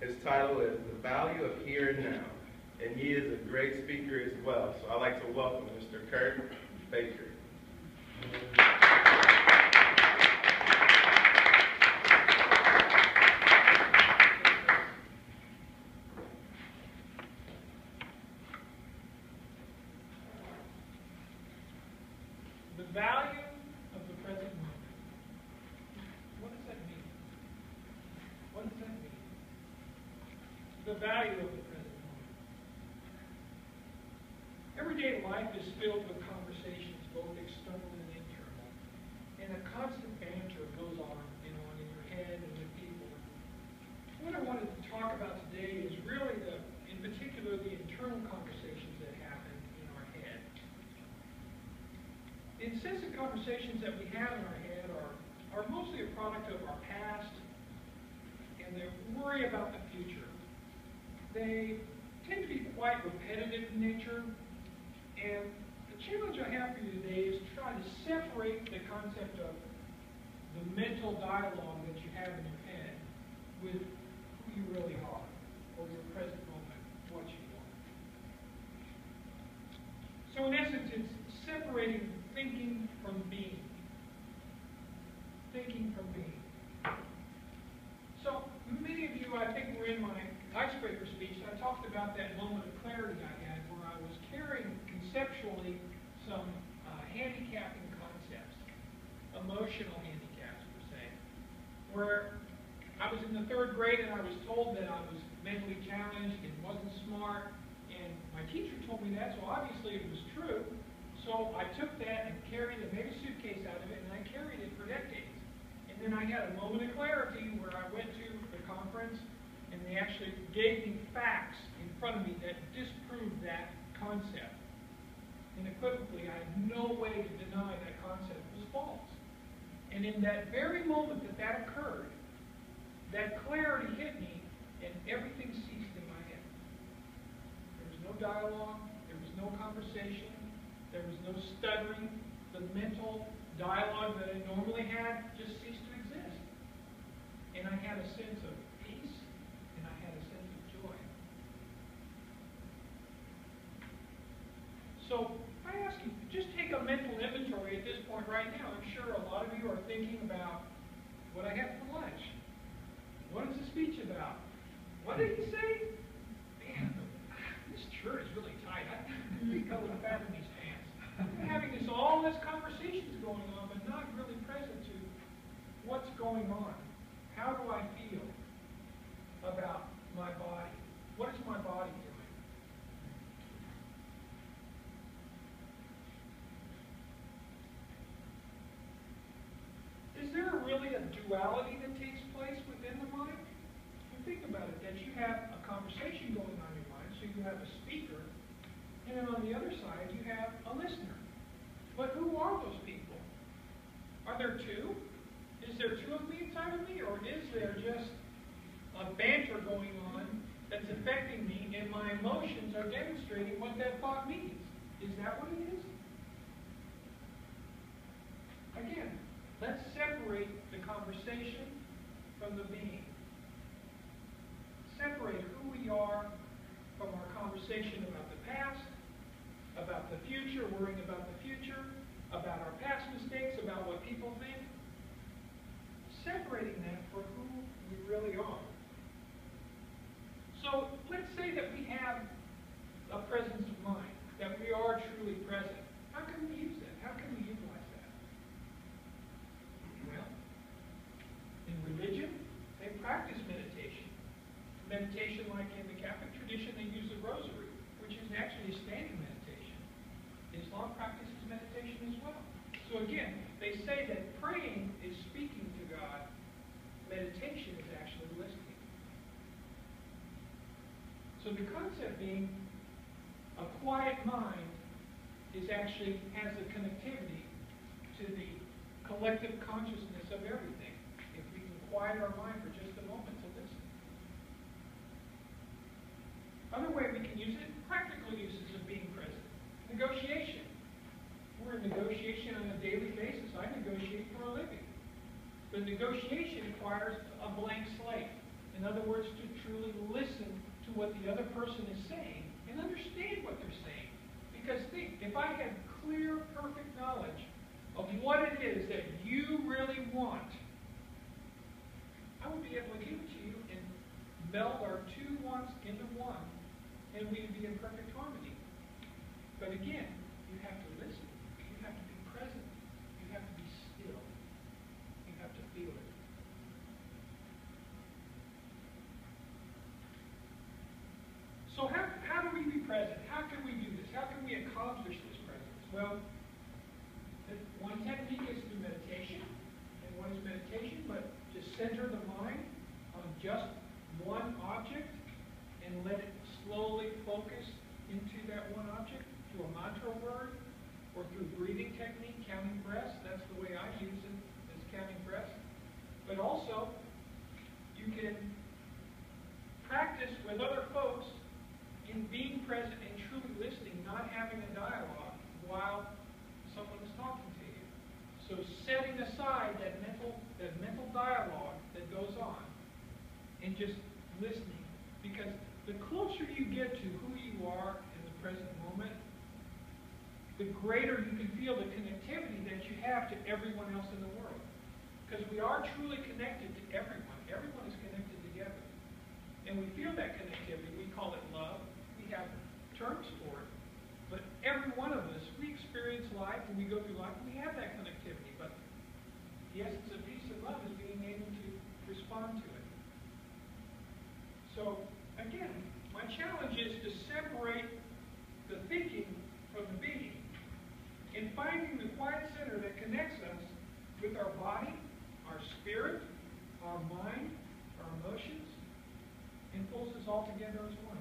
His title is The Value of Here and Now, and he is a great speaker as well. So I'd like to welcome Mr. Curt Baker. The value of the present moment. What does that mean? What does that mean? The value of the present moment. Everyday life is filled with conversations, both external and internal. And a constant banter goes on in your head and with people. What I wanted to talk about today is really in particular, the internal conversations that happen in our head. The incessant conversations that we have in our head are mostly a product of our past, and they worry about the future. They tend to be quite repetitive in nature, and the challenge I have for you today is to try to separate the concept of the mental dialogue that you have in your head with who you really are, or your present moment, what you want. So in essence, it's separating thinking from being. Thinking from being. So many of you, I think, were in my icebreaker speech. I talked about that moment of clarity I had where I was carrying conceptually some handicapping concepts, emotional handicaps per se, where I was in the 3rd grade and I was told that I was mentally challenged and wasn't smart, and my teacher told me that, so obviously it was true. So I took that and carried it, made a suitcase out of it, and I carried it for decades. And then I had a moment of clarity where I went to the conference, and they actually gave me facts in front of me that disproved that concept. Unequivocally, I had no way to deny that concept was false. And in that very moment that occurred, that clarity hit me, and everything ceased in my head. There was no dialogue, there was no conversation, there was no stuttering. The mental dialogue that I normally had just ceased to exist. And I had a sense of peace, and I had a sense of joy. So I ask you, just take a mental inventory at this point right now. I'm sure a lot of you are thinking about what I had for lunch. What is the speech about? What did he say? Man, this shirt is really tight. I think I would have fastened these pants. I'm having all this conversations going on, but not really present to what's going on. How do I feel about my body? What is my body doing? Is there really a duality that takes place within the mind? And think about it, that you have a conversation going on in your mind, so you have a speaker, and then on the other side you have a listener. But who are those people? Are there two? Is there two of me inside of me, or is there just a banter going on that's affecting me, and my emotions are demonstrating what that thought means? Is that what it is? Again, let's separate the conversation from the being. Separate who we are from our conversation about the past, about the future, worrying about the future, about our past mistakes, about what people think. Separating that for who we really are. So let's say that we have a presence of mind, that we are truly present. How can we use that? How can we utilize that? Well, in religion, they practice meditation. Meditation, like in the Catholic tradition, they use the rosary, which is actually a standing meditation. Islam practices meditation as well. So again, they say that praying is speaking to God. Meditation is actually listening. So the concept being a quiet mind has a connectivity to the collective consciousness of everything. If we can quiet our mind for just a moment to listen. Other way we can use it, practical uses of being present. Negotiation. We're in negotiation on a daily basis. I negotiate for a living. But negotiation requires a blank slate. In other words, to truly to what the other person is saying and understand what they're saying. Because think, if I had clear, perfect knowledge of what it is that you really want, I would be able to give it to you and meld our two wants into one, and we would be in perfect harmony. But again, you have to listen. You have to be present. You have to be still. You have to feel it. So how do we be present? How can we do this? How can we accomplish this presence? Well, one technique is through meditation. And what is meditation? But to center the mind on just one object and let it slowly focus into that one object through a mantra word or through breathing technique, counting breaths. That's the way I use it, is counting breaths. But also, you can practice with other folks in being present and truly listening, not having a dialogue while someone is talking to you. So setting aside that mental dialogue that goes on and just listening. Because the closer you get to who you are in the present moment, the greater you can feel the connectivity that you have to everyone else in the world. Because we are truly connected to everyone. Everyone is connected together. And we feel that connectivity. We call it love. We have terms for it. But every one of us, we experience life and we go through life and we have that connectivity. But the essence of peace and love is being able to respond to it. So, again, my challenge is to separate the thinking from the being and finding the quiet center that connects us with our body, our spirit, our mind, our emotions, and pulls us all together as one.